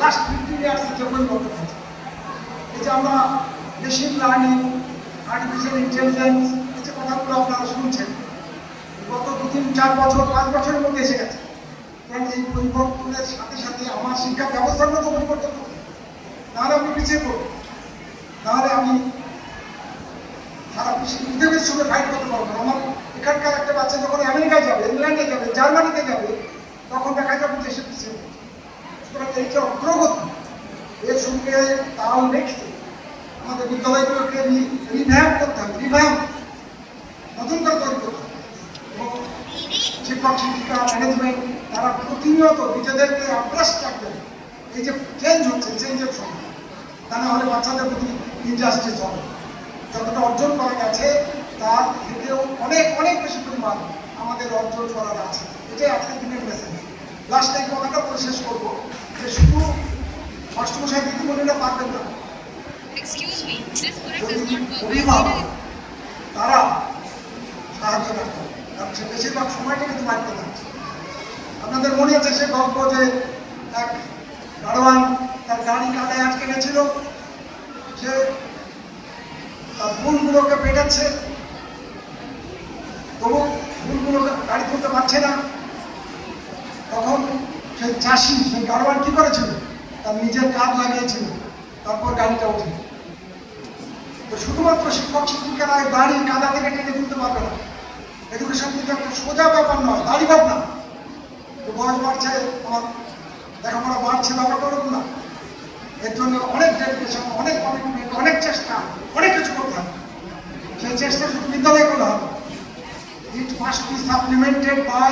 Last 15 years যে পরিবর্তন হয়েছে, এই যে আমরা মেশিন লার্নিং, আর্টিফিশিয়াল ইন্টেলিজেন্স, এই যে কথাগুলো আপনারা শুনছেন, গত 2-3-4 বছর 5 বছরের মধ্যে এসে গেছে। কারণ এই পরিবর্তনের সাথে সাথে আমার শিক্ষা ব্যবস্থাগুলো তো পরিবর্তন করতে, তাহলে আমি পিছিয়ে পড়ব, তাহলে আমি সারা পৃথিবীর সঙ্গে ফাইট করতে পারবো না। আমার এখানকার একটা বাচ্চা যখন আমেরিকায় যাবে, ইংল্যান্ডে যাবে, জার্মানিতে যাবে, তখন দেখা যাবে যে সে পিছিয়ে পড়ছে। সুতরাং এই যে অগ্রগতি, এর সঙ্গে তাল রেখে আমাদের বিদ্যালয়গুলোকে রিভ্যাম্প করতে হবে, নতুন করে তৈরি করতে হবে। এবং শিক্ষক শিক্ষিকা ম্যানেজমেন্ট তারা প্রতিনিয়ত নিজেদেরকে অভ্যাস্ট রাখবেন এই যে চেঞ্জ হচ্ছে, চেঞ্জের সঙ্গে, তা না হলে বাচ্চাদের প্রতি ইনজাস্টিস হবে। যতটা অর্জন করা গেছে তার থেকেও অনেক অনেক বেশি পরিমাণ আমাদের অর্জন করার আছে। এটাই আজকের দিনের মেসেজ। লাস্ট এই কথাটা বলে শেষ করবো যে শুধু মাস্টারমশাই দিদিমণিরা পারবেন না, অভিভাবক তারা সাহায্য রাখতে হবে, কারণ সে বেশিরভাগ সময়টা কিন্তু বাড়তে থাকছে। আপনাদের মনে আছে সে গল্প যে এক গাড়োয়ান তার গাড়ি কাদায় আটকে গেছিল, সে তার ফুলগুলোকে পেটাচ্ছে, তবু ফুলগুলো গাড়ি তুলতে পারছে না। তখন সেই চাষি, সেই গাড়োয়ান কি করেছিল, তার নিজের কাঁধ লাগিয়েছিল, তারপর গাড়িটা উঠে। তো শুধুমাত্র শিক্ষক শিক্ষিকারা গাড়ি কাদা থেকে টেনে তুলতে পারবে না। এডুকেশন কিন্তু একটা সোজা ব্যাপার নয়, দাঁড়ি ভাব না। তো বয়স বাড়ছে, আমার লেখাপড়া বাড়ছে, ব্যাপারটা ওরকম না। এর জন্য অনেক ডেডিকেশন, অনেক কমিটমেন্ট, অনেক চেষ্টা, অনেক কিছু করতে হবে। সেই চেষ্টা শুধু বিদ্যালয়ে করলে হবে। It must be supplemented by